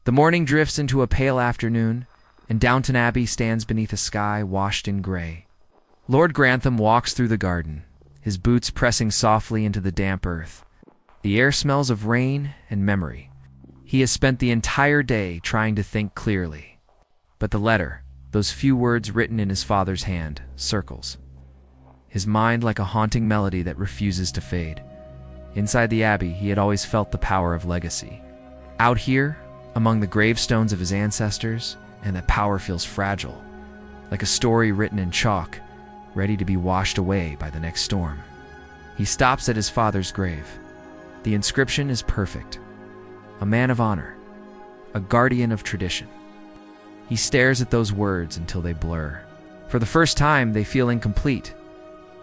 The morning drifts into a pale afternoon, and Downton Abbey stands beneath a sky washed in gray. Lord Grantham walks through the garden, his boots pressing softly into the damp earth. The air smells of rain and memory. He has spent the entire day trying to think clearly. But the letter, those few words written in his father's hand, circles his mind like a haunting melody that refuses to fade. Inside the abbey, he had always felt the power of legacy. Out here, among the gravestones of his ancestors, and that power feels fragile, like a story written in chalk, ready to be washed away by the next storm. He stops at his father's grave. The inscription is perfect. A man of honor, a guardian of tradition. He stares at those words until they blur. For the first time, they feel incomplete.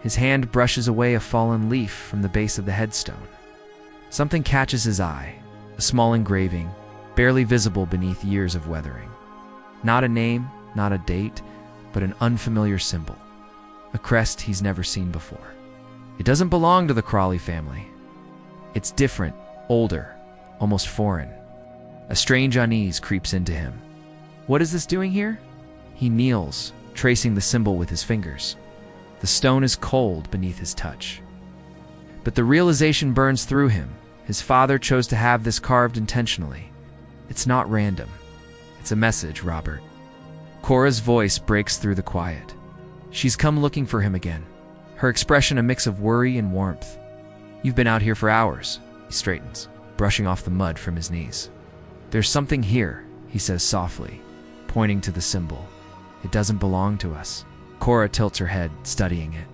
His hand brushes away a fallen leaf from the base of the headstone. Something catches his eye, a small engraving, barely visible beneath years of weathering. Not a name, not a date, but an unfamiliar symbol. A crest he's never seen before. It doesn't belong to the Crawley family. It's different, older, almost foreign. A strange unease creeps into him. What is this doing here? He kneels, tracing the symbol with his fingers. The stone is cold beneath his touch. But the realization burns through him. His father chose to have this carved intentionally. It's not random. It's a message, Robert. Cora's voice breaks through the quiet. She's come looking for him again, her expression a mix of worry and warmth. You've been out here for hours. He straightens, brushing off the mud from his knees. There's something here, he says softly, pointing to the symbol. It doesn't belong to us. Cora tilts her head, studying it.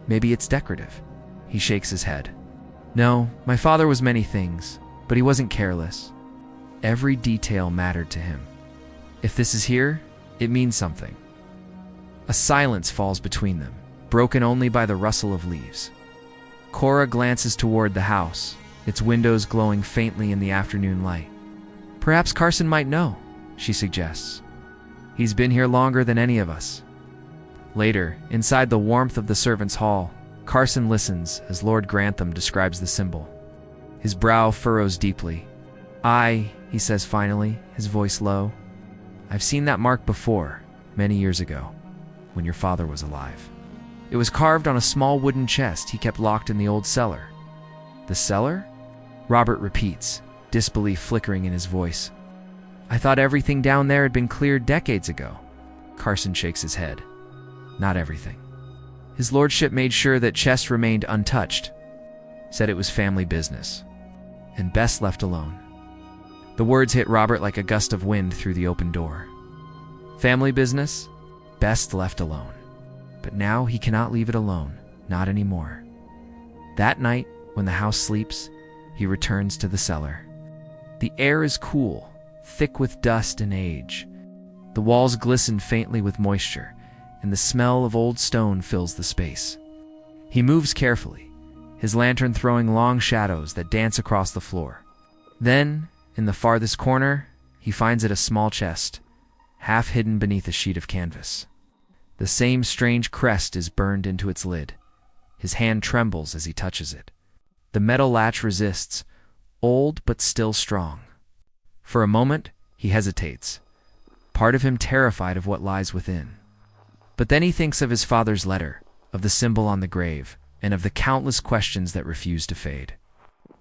Maybe it's decorative. He shakes his head. No, my father was many things, but he wasn't careless. Every detail mattered to him. If this is here, it means something. A silence falls between them, broken only by the rustle of leaves. Cora glances toward the house, its windows glowing faintly in the afternoon light. Perhaps Carson might know, she suggests. He's been here longer than any of us. Later, inside the warmth of the servants' hall, Carson listens as Lord Grantham describes the symbol. His brow furrows deeply. He says finally, his voice low. I've seen that mark before, many years ago, when your father was alive. It was carved on a small wooden chest he kept locked in the old cellar. The cellar? Robert repeats, disbelief flickering in his voice. I thought everything down there had been cleared decades ago. Carson shakes his head. Not everything. His lordship made sure that chest remained untouched, said it was family business, and best left alone. The words hit Robert like a gust of wind through the open door. Family business, best left alone. But now he cannot leave it alone, not anymore. That night, when the house sleeps, he returns to the cellar. The air is cool, thick with dust and age. The walls glisten faintly with moisture, and the smell of old stone fills the space. He moves carefully, his lantern throwing long shadows that dance across the floor. Then, in the farthest corner, he finds it a small chest, half hidden beneath a sheet of canvas. The same strange crest is burned into its lid. His hand trembles as he touches it. The metal latch resists, old but still strong. For a moment, he hesitates, part of him terrified of what lies within. But then he thinks of his father's letter, of the symbol on the grave, and of the countless questions that refuse to fade.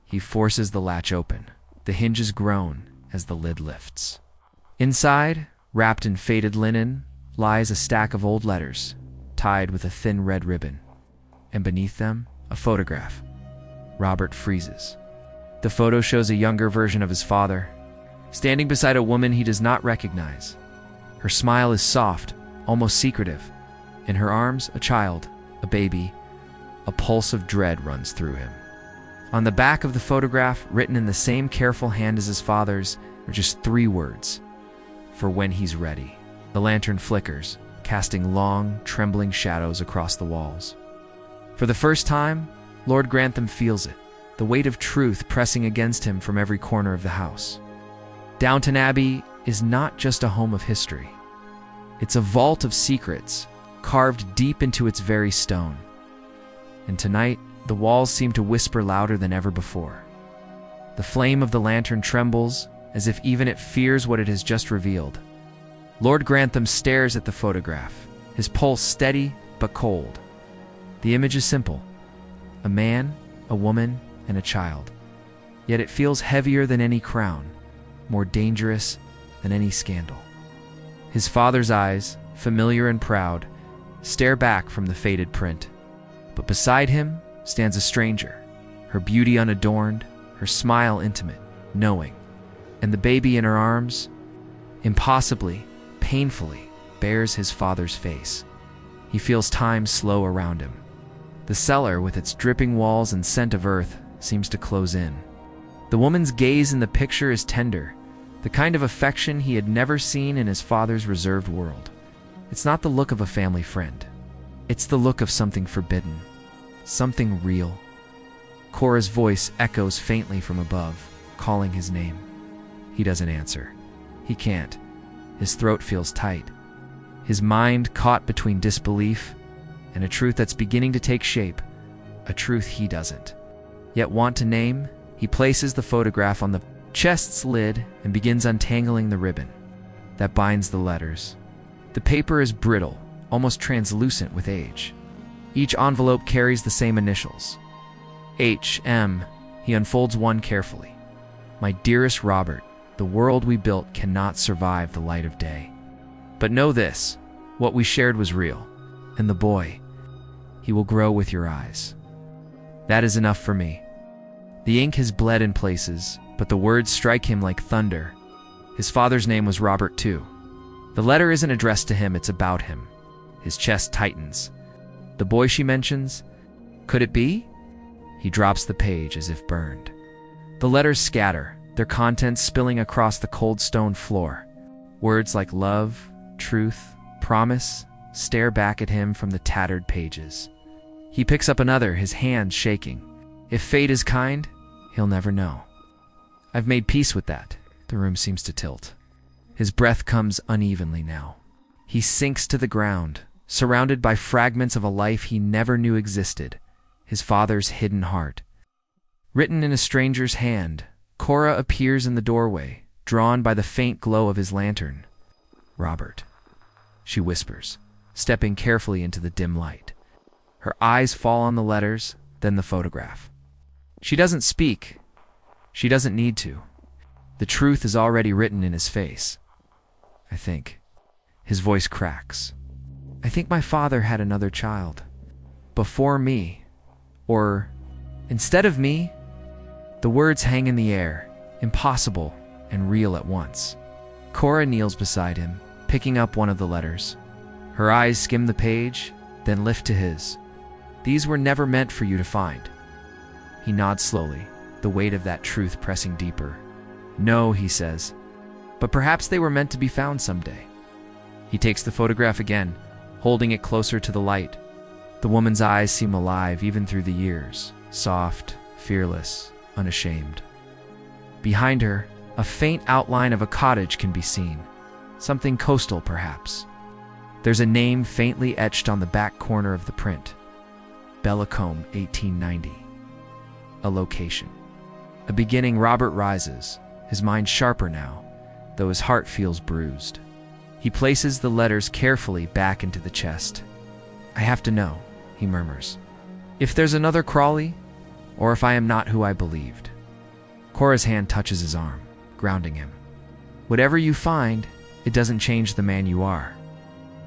He forces the latch open. The hinges groan as the lid lifts. Inside, wrapped in faded linen, lies a stack of old letters, tied with a thin red ribbon. And beneath them, a photograph. Robert freezes. The photo shows a younger version of his father, standing beside a woman he does not recognize. Her smile is soft, almost secretive. In her arms, a child, a baby. A pulse of dread runs through him. On the back of the photograph, written in the same careful hand as his father's, are just 3 words. For when he's ready. The lantern flickers, casting long, trembling shadows across the walls. For the first time, Lord Grantham feels it, the weight of truth pressing against him from every corner of the house. Downton Abbey is not just a home of history. It's a vault of secrets, carved deep into its very stone. And tonight, the walls seem to whisper louder than ever before. The flame of the lantern trembles, as if even it fears what it has just revealed. Lord Grantham stares at the photograph, his pulse steady but cold. The image is simple: a man, a woman, and a child. Yet it feels heavier than any crown, more dangerous than any scandal. His father's eyes, familiar and proud, stare back from the faded print. But beside him stands a stranger, her beauty unadorned, her smile intimate, knowing. And the baby in her arms, impossibly, painfully, bears his father's face. He feels time slow around him. The cellar, with its dripping walls and scent of earth, seems to close in. The woman's gaze in the picture is tender, the kind of affection he had never seen in his father's reserved world. It's not the look of a family friend. It's the look of something forbidden, something real. Cora's voice echoes faintly from above, calling his name. He doesn't answer. He can't. His throat feels tight. His mind caught between disbelief and a truth that's beginning to take shape, a truth he doesn't yet want to name. He places the photograph on the chest's lid and begins untangling the ribbon that binds the letters. The paper is brittle, almost translucent with age. Each envelope carries the same initials. H.M. He unfolds one carefully. My dearest Robert, the world we built cannot survive the light of day. But know this, what we shared was real. And the boy, he will grow with your eyes. That is enough for me. The ink has bled in places, but the words strike him like thunder. His father's name was Robert too. The letter isn't addressed to him, it's about him. His chest tightens. The boy she mentions, could it be? He drops the page as if burned. The letters scatter, their contents spilling across the cold stone floor. Words like love, truth, promise stare back at him from the tattered pages. He picks up another, his hands shaking. If fate is kind, he'll never know. I've made peace with that. The room seems to tilt. His breath comes unevenly now. He sinks to the ground, surrounded by fragments of a life he never knew existed, his father's hidden heart. Written in a stranger's hand, Cora appears in the doorway, drawn by the faint glow of his lantern. Robert, she whispers, stepping carefully into the dim light. Her eyes fall on the letters, then the photograph. She doesn't speak. She doesn't need to. The truth is already written in his face. I think. His voice cracks. I think my father had another child. Before me. Or, instead of me. The words hang in the air, impossible and real at once. Cora kneels beside him, picking up one of the letters. Her eyes skim the page, then lift to his. These were never meant for you to find. He nods slowly, the weight of that truth pressing deeper. No, he says, but perhaps they were meant to be found someday. He takes the photograph again, holding it closer to the light. The woman's eyes seem alive even through the years, soft, fearless, unashamed. Behind her, a faint outline of a cottage can be seen, something coastal perhaps. There's a name faintly etched on the back corner of the print. Bellicombe, 1890. A location. A beginning. Robert rises, his mind sharper now, though his heart feels bruised. He places the letters carefully back into the chest. I have to know, he murmurs. If there's another Crawley, or if I am not who I believed. Cora's hand touches his arm, grounding him. Whatever you find, it doesn't change the man you are.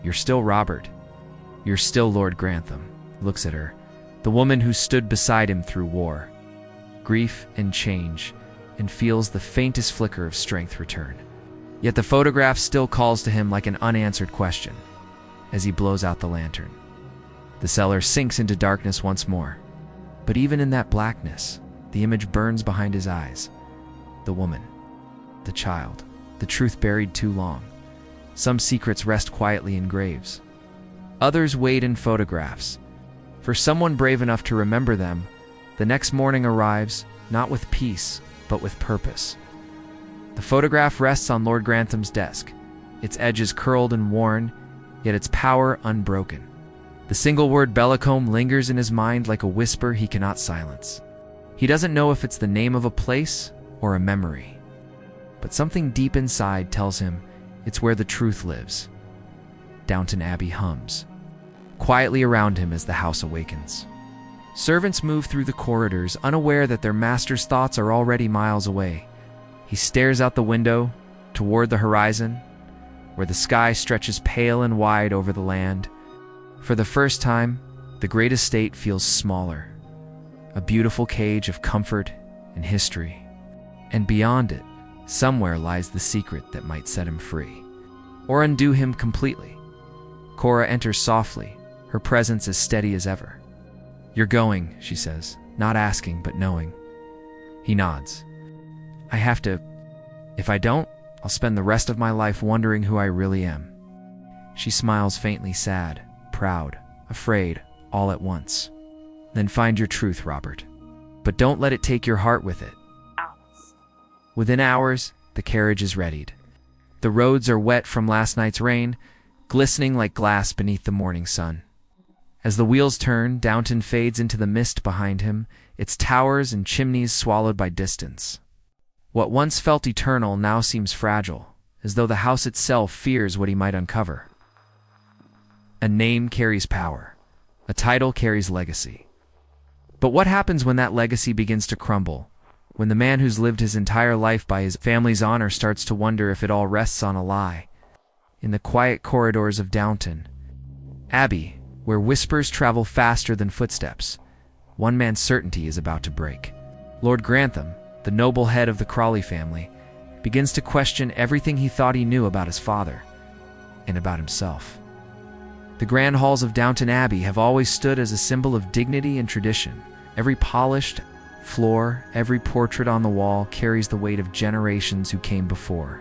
You're still Robert. You're still Lord Grantham. Looks at her, the woman who stood beside him through war, grief and change, and feels the faintest flicker of strength return. Yet the photograph still calls to him like an unanswered question as he blows out the lantern. The cellar sinks into darkness once more. But even in that blackness, the image burns behind his eyes. The woman, the child, the truth buried too long. Some secrets rest quietly in graves. Others wait in photographs. For someone brave enough to remember them, the next morning arrives, not with peace, but with purpose. The photograph rests on Lord Grantham's desk, its edges curled and worn, yet its power unbroken. The single word Bellicombe lingers in his mind like a whisper he cannot silence. He doesn't know if it's the name of a place or a memory. but something deep inside tells him it's where the truth lives. Downton Abbey hums quietly around him as the house awakens. Servants move through the corridors, unaware that their master's thoughts are already miles away. He stares out the window toward the horizon, where the sky stretches pale and wide over the land. For the first time, the great estate feels smaller, a beautiful cage of comfort and history. And beyond it, somewhere lies the secret that might set him free, or undo him completely. Cora enters softly, her presence as steady as ever. "You're going," she says, not asking but knowing. He nods. "I have to. If I don't, I'll spend the rest of my life wondering who I really am." She smiles faintly, sad, proud, afraid, all at once. "Then find your truth, Robert. But don't let it take your heart with it." Within hours, the carriage is readied. The roads are wet from last night's rain, glistening like glass beneath the morning sun. As the wheels turn, Downton fades into the mist behind him, its towers and chimneys swallowed by distance. What once felt eternal now seems fragile, as though the house itself fears what he might uncover. A name carries power. A title carries legacy. But what happens when that legacy begins to crumble? When the man who's lived his entire life by his family's honor starts to wonder if it all rests on a lie? In the quiet corridors of Downton Abbey, where whispers travel faster than footsteps, one man's certainty is about to break. Lord Grantham, the noble head of the Crawley family, begins to question everything he thought he knew about his father and about himself. The grand halls of Downton Abbey have always stood as a symbol of dignity and tradition. Every polished floor, every portrait on the wall carries the weight of generations who came before.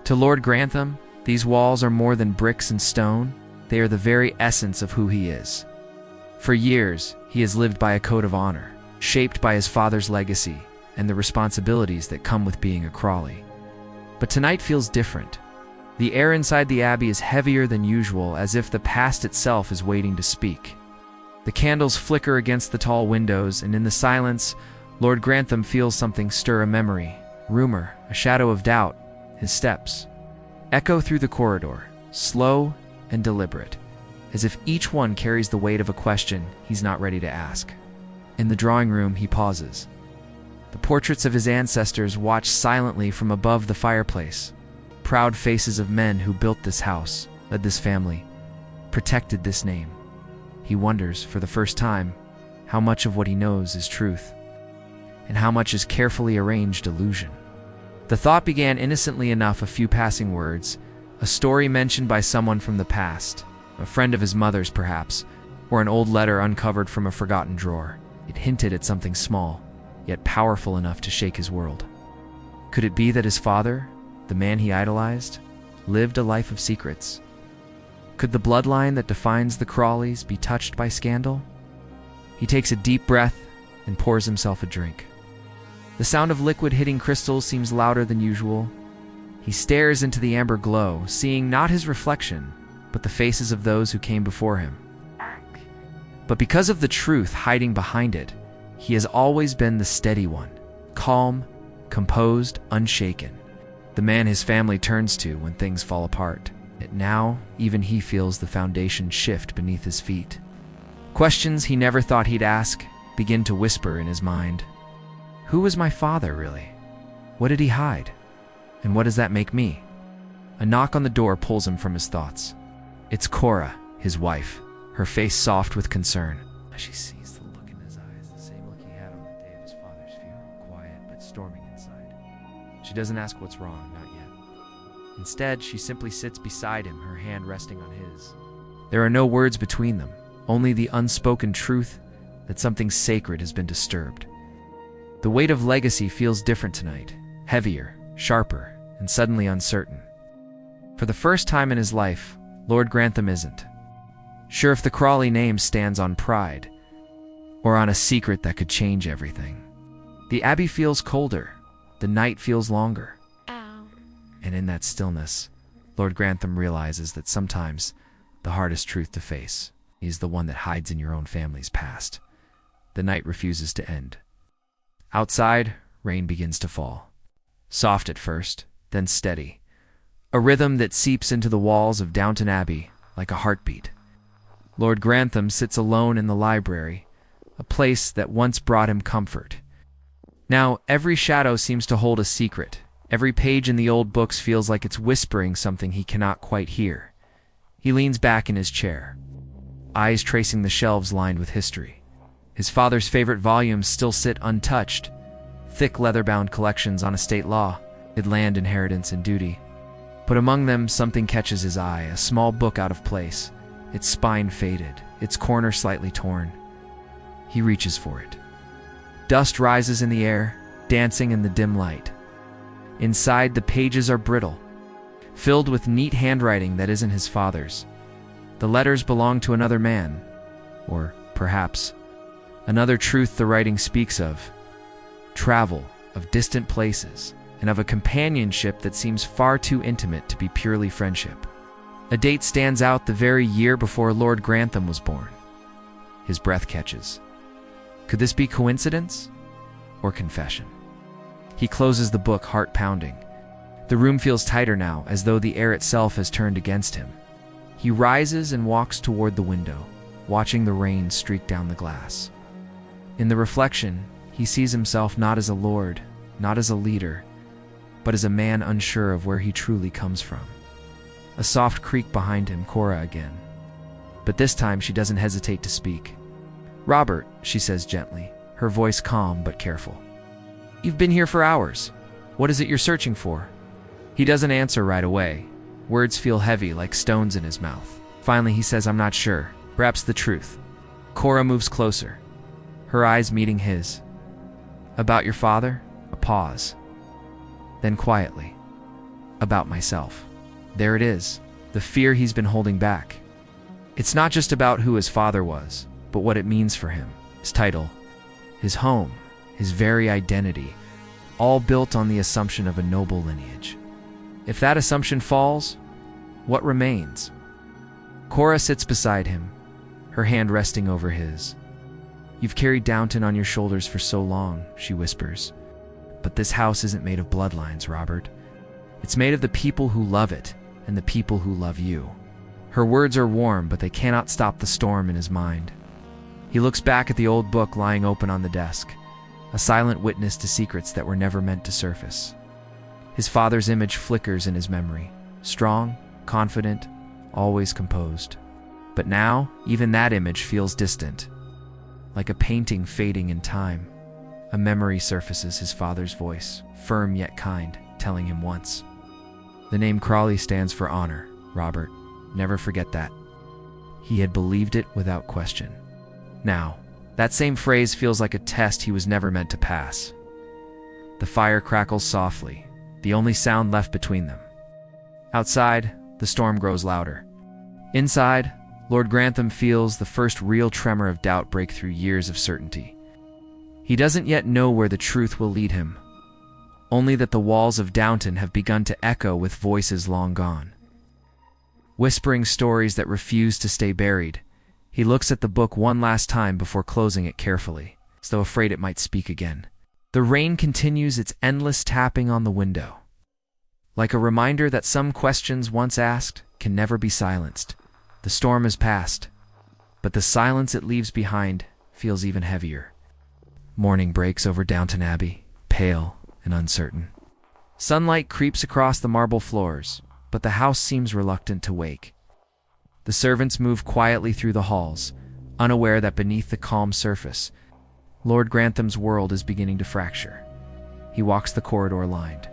To Lord Grantham, these walls are more than bricks and stone. They are the very essence of who he is. For years, he has lived by a code of honor, shaped by his father's legacy and the responsibilities that come with being a Crawley. But tonight feels different. The air inside the Abbey is heavier than usual, as if the past itself is waiting to speak. The candles flicker against the tall windows, and in the silence, Lord Grantham feels something stir, a memory, rumor, a shadow of doubt. His steps echo through the corridor, slow and deliberate, as if each one carries the weight of a question he's not ready to ask. In the drawing room, he pauses. The portraits of his ancestors watch silently from above the fireplace. Proud faces of men who built this house, led this family, protected this name. He wonders, for the first time, how much of what he knows is truth, and how much is carefully arranged illusion. The thought began innocently enough, a few passing words, a story mentioned by someone from the past, a friend of his mother's perhaps, or an old letter uncovered from a forgotten drawer. It hinted at something small, yet powerful enough to shake his world. Could it be that his father, the man he idolized, lived a life of secrets? Could the bloodline that defines the Crawleys be touched by scandal? He takes a deep breath and pours himself a drink. The sound of liquid hitting crystals seems louder than usual. He stares into the amber glow, seeing not his reflection, but the faces of those who came before him. But because of the truth hiding behind it, he has always been the steady one, calm, composed, unshaken. The man his family turns to when things fall apart. Yet now, even he feels the foundation shift beneath his feet. Questions he never thought he'd ask begin to whisper in his mind. Who was my father, really? What did he hide? And what does that make me? A knock on the door pulls him from his thoughts. It's Cora, his wife, her face soft with concern. She sees the look in his eyes, the same look he had on the day of his father's funeral, quiet but storming inside. She doesn't ask what's wrong, not yet. Instead, she simply sits beside him, her hand resting on his. There are no words between them, only the unspoken truth that something sacred has been disturbed. The weight of legacy feels different tonight, heavier, sharper, and suddenly uncertain. For the first time in his life, Lord Grantham isn't sure if the Crawley name stands on pride or on a secret that could change everything. The Abbey feels colder, the night feels longer. And in that stillness, Lord Grantham realizes that sometimes the hardest truth to face is the one that hides in your own family's past. The night refuses to end. Outside, rain begins to fall. Soft at first, then steady. A rhythm that seeps into the walls of Downton Abbey like a heartbeat. Lord Grantham sits alone in the library, a place that once brought him comfort. Now, every shadow seems to hold a secret. Every page in the old books feels like it's whispering something he cannot quite hear. He leans back in his chair, eyes tracing the shelves lined with history. His father's favorite volumes still sit untouched, thick leather-bound collections on estate law, land inheritance and duty. But among them, something catches his eye, a small book out of place, its spine faded, its corner slightly torn. He reaches for it. Dust rises in the air, dancing in the dim light. Inside, the pages are brittle, filled with neat handwriting that isn't his father's. The letters belong to another man, or perhaps another truth the writing speaks of. Travel, of distant places, and of a companionship that seems far too intimate to be purely friendship. A date stands out, the very year before Lord Grantham was born. His breath catches. Could this be coincidence or confession? He closes the book, heart pounding. The room feels tighter now, as though the air itself has turned against him. He rises and walks toward the window, watching the rain streak down the glass. In the reflection, he sees himself not as a lord, not as a leader, but as a man unsure of where he truly comes from. A soft creak behind him, Cora again. But this time she doesn't hesitate to speak. "Robert," she says gently, her voice calm but careful. "You've been here for hours. What is it you're searching for?" He doesn't answer right away. Words feel heavy, like stones in his mouth. Finally he says, "I'm not sure. Perhaps the truth." Cora moves closer, her eyes meeting his. "About your father?" A pause. Then quietly, "About myself." There it is, the fear he's been holding back. It's not just about who his father was, but what it means for him. His title, his home, his very identity, all built on the assumption of a noble lineage. If that assumption falls, what remains? Cora sits beside him, her hand resting over his. "You've carried Downton on your shoulders for so long," she whispers. "But this house isn't made of bloodlines, Robert. It's made of the people who love it and the people who love you." Her words are warm, but they cannot stop the storm in his mind. He looks back at the old book lying open on the desk, a silent witness to secrets that were never meant to surface. His father's image flickers in his memory, strong, confident, always composed. But now, even that image feels distant, like a painting fading in time. A memory surfaces, his father's voice, firm yet kind, telling him once. "The name Crawley stands for honor, Robert. Never forget that." He had believed it without question. Now, that same phrase feels like a test he was never meant to pass. The fire crackles softly, the only sound left between them. Outside, the storm grows louder. Inside, Lord Grantham feels the first real tremor of doubt break through years of certainty. He doesn't yet know where the truth will lead him, only that the walls of Downton have begun to echo with voices long gone, whispering stories that refuse to stay buried. He looks at the book one last time before closing it carefully, as though afraid it might speak again. The rain continues its endless tapping on the window, like a reminder that some questions once asked can never be silenced. The storm has passed, but the silence it leaves behind feels even heavier. Morning breaks over Downton Abbey, pale and uncertain. Sunlight creeps across the marble floors, but the house seems reluctant to wake. The servants move quietly through the halls, unaware that beneath the calm surface, Lord Grantham's world is beginning to fracture. He walks the corridor lined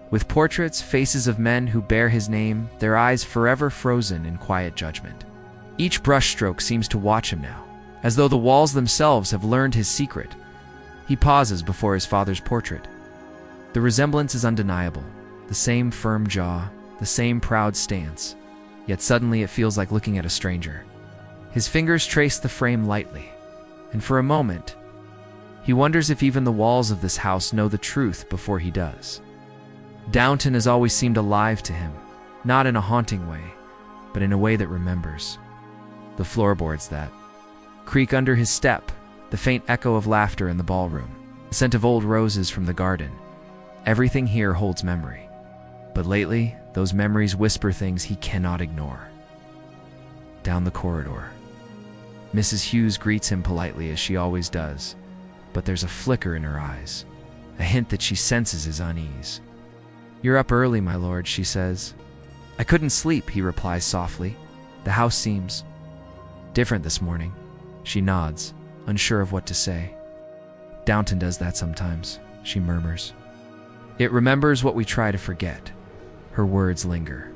with portraits, faces of men who bear his name, their eyes forever frozen in quiet judgment. Each brushstroke seems to watch him now, as though the walls themselves have learned his secret. He pauses before his father's portrait. The resemblance is undeniable, the same firm jaw, the same proud stance, yet suddenly it feels like looking at a stranger. His fingers trace the frame lightly, and for a moment, he wonders if even the walls of this house know the truth before he does. Downton has always seemed alive to him, not in a haunting way, but in a way that remembers. The floorboards that creak under his step, the faint echo of laughter in the ballroom, the scent of old roses from the garden. Everything here holds memory. But lately, those memories whisper things he cannot ignore. Down the corridor, Mrs. Hughes greets him politely as she always does, but there's a flicker in her eyes, a hint that she senses his unease. "You're up early, my lord," she says. "I couldn't sleep," he replies softly. "The house seems different this morning." She nods, unsure of what to say. "Downton does that sometimes," she murmurs. "It remembers what we try to forget." Her words linger.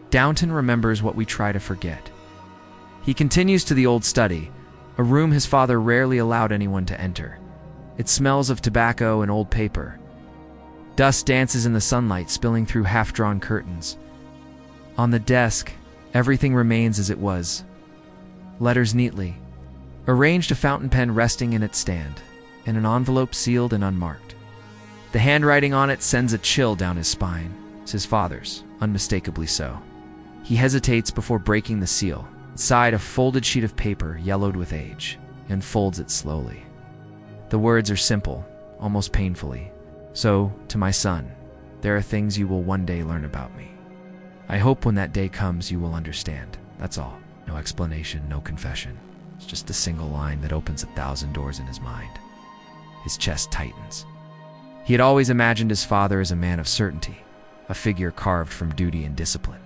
Downton remembers what we try to forget. He continues to the old study, a room his father rarely allowed anyone to enter. It smells of tobacco and old paper. Dust dances in the sunlight, spilling through half-drawn curtains. On the desk, everything remains as it was. Letters neatly arranged, a fountain pen resting in its stand, and an envelope sealed and unmarked. The handwriting on it sends a chill down his spine. It's his father's, unmistakably so. He hesitates before breaking the seal. Inside, a folded sheet of paper, yellowed with age, and folds it slowly. The words are simple, almost painfully. "So, to my son, there are things you will one day learn about me. I hope when that day comes you will understand." That's all. No explanation, no confession. It's just a single line that opens 1,000 doors in his mind. His chest tightens. He had always imagined his father as a man of certainty, a figure carved from duty and discipline.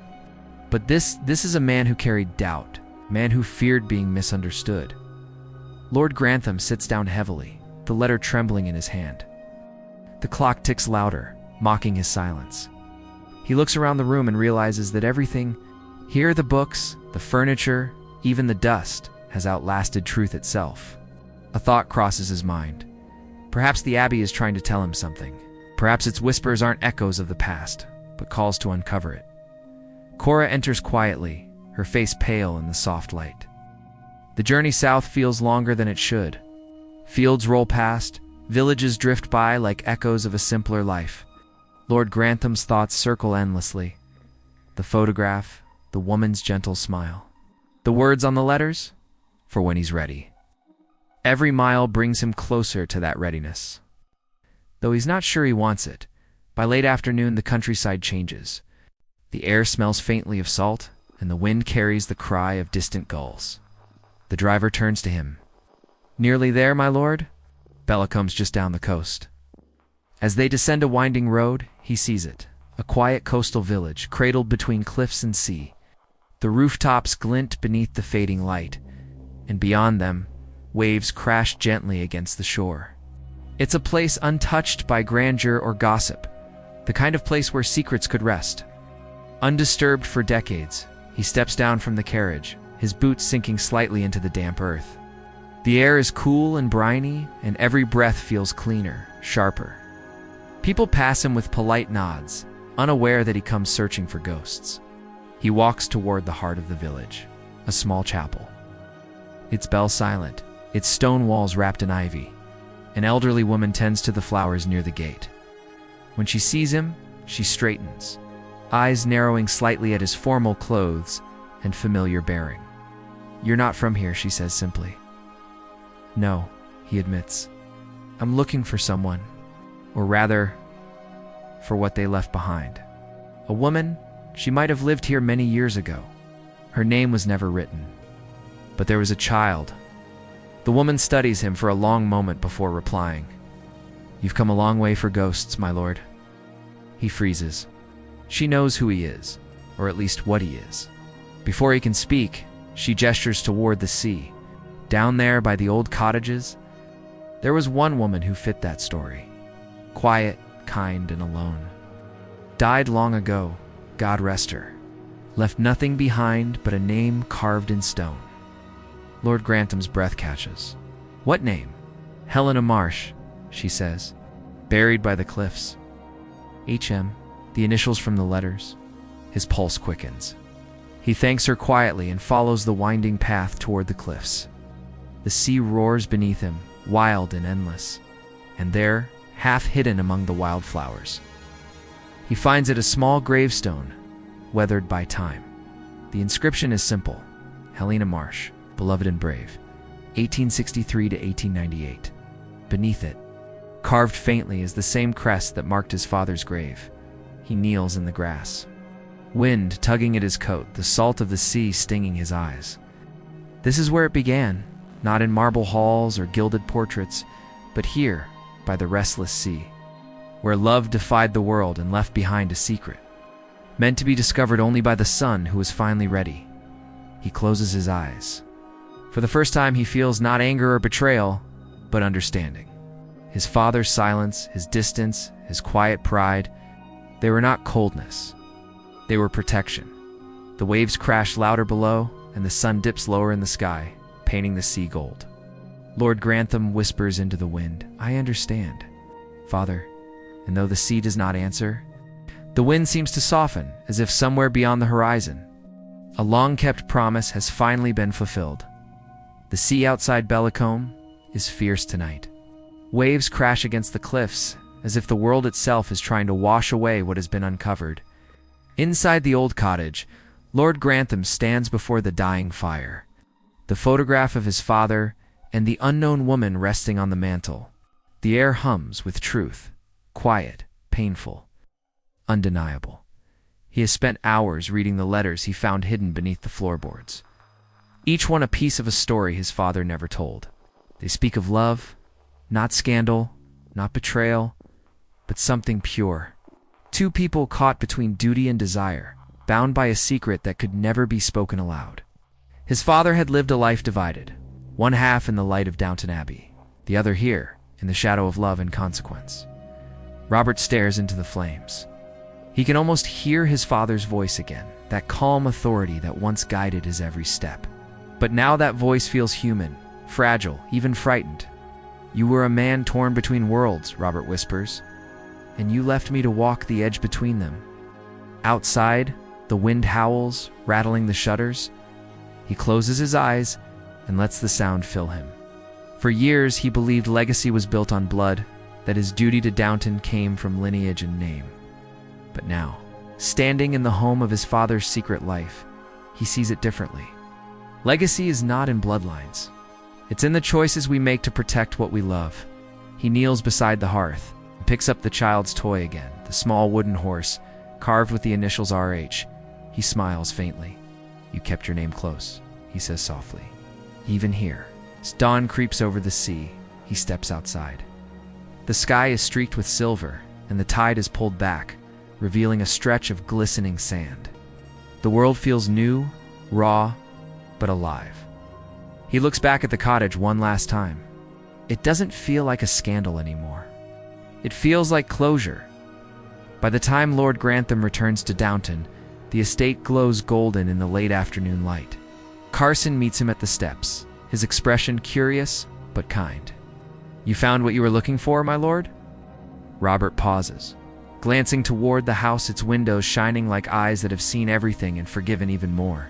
But this is a man who carried doubt, a man who feared being misunderstood. Lord Grantham sits down heavily, the letter trembling in his hand. The clock ticks louder, mocking his silence. He looks around the room and realizes that everything here, the books, the furniture, even the dust, has outlasted truth itself. A thought crosses his mind. Perhaps the Abbey is trying to tell him something. Perhaps its whispers aren't echoes of the past, but calls to uncover it. Cora enters quietly, her face pale in the soft light. The journey south feels longer than it should. Fields roll past, villages drift by like echoes of a simpler life. Lord Grantham's thoughts circle endlessly. The photograph, the woman's gentle smile. The words on the letters? For when he's ready. Every mile brings him closer to that readiness. Though he's not sure he wants it, by late afternoon the countryside changes. The air smells faintly of salt, and the wind carries the cry of distant gulls. The driver turns to him. "Nearly there, my lord?" Bella comes just down the coast. As they descend a winding road, he sees it, a quiet coastal village, cradled between cliffs and sea. The rooftops glint beneath the fading light, and beyond them, waves crash gently against the shore. It's a place untouched by grandeur or gossip, the kind of place where secrets could rest. Undisturbed for decades, he steps down from the carriage, his boots sinking slightly into the damp earth. The air is cool and briny, and every breath feels cleaner, sharper. People pass him with polite nods, unaware that he comes searching for ghosts. He walks toward the heart of the village, a small chapel. Its bell silent, its stone walls wrapped in ivy. An elderly woman tends to the flowers near the gate. When she sees him, she straightens, eyes narrowing slightly at his formal clothes and familiar bearing. "You're not from here," she says simply. "No," he admits. "I'm looking for someone, or rather, for what they left behind. A woman, she might have lived here many years ago. Her name was never written. But there was a child." The woman studies him for a long moment before replying. "You've come a long way for ghosts, my lord." He freezes. She knows who he is, or at least what he is. Before he can speak, she gestures toward the sea. Down there by the old cottages, there was one woman who fit that story. Quiet, kind, and alone. Died long ago, God rest her. Left nothing behind but a name carved in stone. Lord Grantham's breath catches. "What name?" "Helena Marsh," she says. "Buried by the cliffs." "H.M., the initials from the letters." His pulse quickens. He thanks her quietly and follows the winding path toward the cliffs. The sea roars beneath him, wild and endless. And there, half hidden among the wildflowers, he finds it a small gravestone, weathered by time. The inscription is simple: Helena Marsh, beloved and brave, 1863 to 1898. Beneath it, carved faintly, is the same crest that marked his father's grave. He kneels in the grass. Wind tugging at his coat, the salt of the sea stinging his eyes. This is where it began, not in marble halls or gilded portraits, but here, by the restless sea, where love defied the world and left behind a secret, meant to be discovered only by the son who was finally ready. He closes his eyes. For the first time, he feels not anger or betrayal, but understanding. His father's silence, his distance, his quiet pride, they were not coldness. They were protection. The waves crash louder below, and the sun dips lower in the sky, painting the sea gold. Lord Grantham whispers into the wind, "I understand, Father." And though the sea does not answer, the wind seems to soften, as if somewhere beyond the horizon, a long-kept promise has finally been fulfilled. The sea outside Bellicombe is fierce tonight. Waves crash against the cliffs, as if the world itself is trying to wash away what has been uncovered. Inside the old cottage, Lord Grantham stands before the dying fire. The photograph of his father and the unknown woman resting on the mantel. The air hums with truth, quiet, painful, undeniable. He has spent hours reading the letters he found hidden beneath the floorboards. Each one a piece of a story his father never told. They speak of love, not scandal, not betrayal, but something pure. Two people caught between duty and desire, bound by a secret that could never be spoken aloud. His father had lived a life divided, one half in the light of Downton Abbey, the other here, in the shadow of love and consequence. Robert stares into the flames. He can almost hear his father's voice again, that calm authority that once guided his every step. But now that voice feels human, fragile, even frightened. "You were a man torn between worlds," Robert whispers, "and you left me to walk the edge between them." Outside, the wind howls, rattling the shutters. He closes his eyes and lets the sound fill him. For years, he believed legacy was built on blood, that his duty to Downton came from lineage and name. But now, standing in the home of his father's secret life, he sees it differently. Legacy is not in bloodlines. It's in the choices we make to protect what we love. He kneels beside the hearth and picks up the child's toy again, the small wooden horse, carved with the initials RH. He smiles faintly. "You kept your name close," he says softly. Even here, as dawn creeps over the sea, he steps outside. The sky is streaked with silver, and the tide is pulled back, revealing a stretch of glistening sand. The world feels new, raw, but alive. He looks back at the cottage one last time. It doesn't feel like a scandal anymore. It feels like closure. By the time Lord Grantham returns to Downton, the estate glows golden in the late afternoon light. Carson meets him at the steps, his expression curious but kind. "You found what you were looking for, my lord?" Robert pauses, glancing toward the house, its windows shining like eyes that have seen everything and forgiven even more.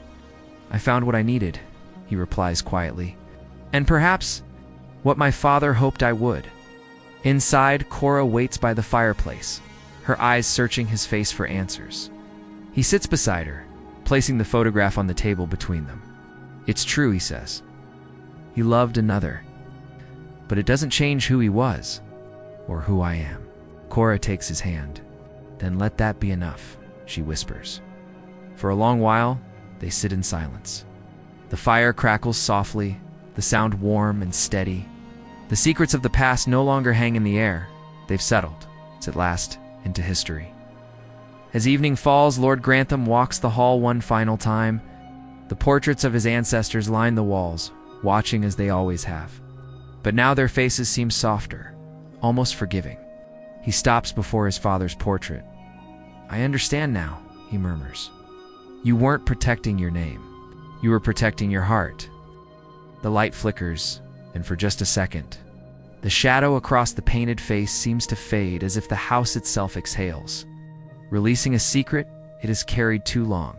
"I found what I needed," he replies quietly, "and perhaps what my father hoped I would." Inside, Cora waits by the fireplace, her eyes searching his face for answers. He sits beside her, placing the photograph on the table between them. "It's true," he says. "He loved another, but it doesn't change who he was, or who I am." Cora takes his hand. "Then let that be enough," she whispers. For a long while, they sit in silence. The fire crackles softly, the sound warm and steady. The secrets of the past no longer hang in the air. They've settled, at last, into history. As evening falls, Lord Grantham walks the hall one final time. The portraits of his ancestors line the walls, watching as they always have. But now their faces seem softer, almost forgiving. He stops before his father's portrait. "I understand now," he murmurs. "You weren't protecting your name. You were protecting your heart." The light flickers, and for just a second, the shadow across the painted face seems to fade as if the house itself exhales. Releasing a secret it has carried too long.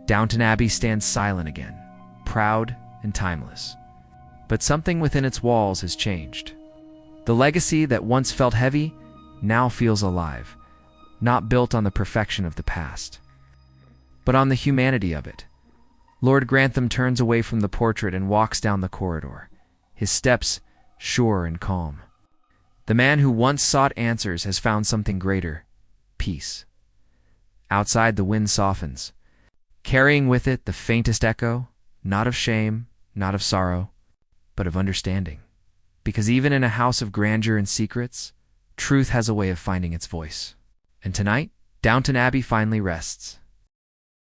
Downton Abbey stands silent again, proud and timeless. But something within its walls has changed. The legacy that once felt heavy now feels alive, not built on the perfection of the past, but on the humanity of it. Lord Grantham turns away from the portrait and walks down the corridor, his steps sure and calm. The man who once sought answers has found something greater: peace. Outside, the wind softens, carrying with it the faintest echo, not of shame, not of sorrow, but of understanding. Because even in a house of grandeur and secrets, truth has a way of finding its voice. And tonight, Downton Abbey finally rests.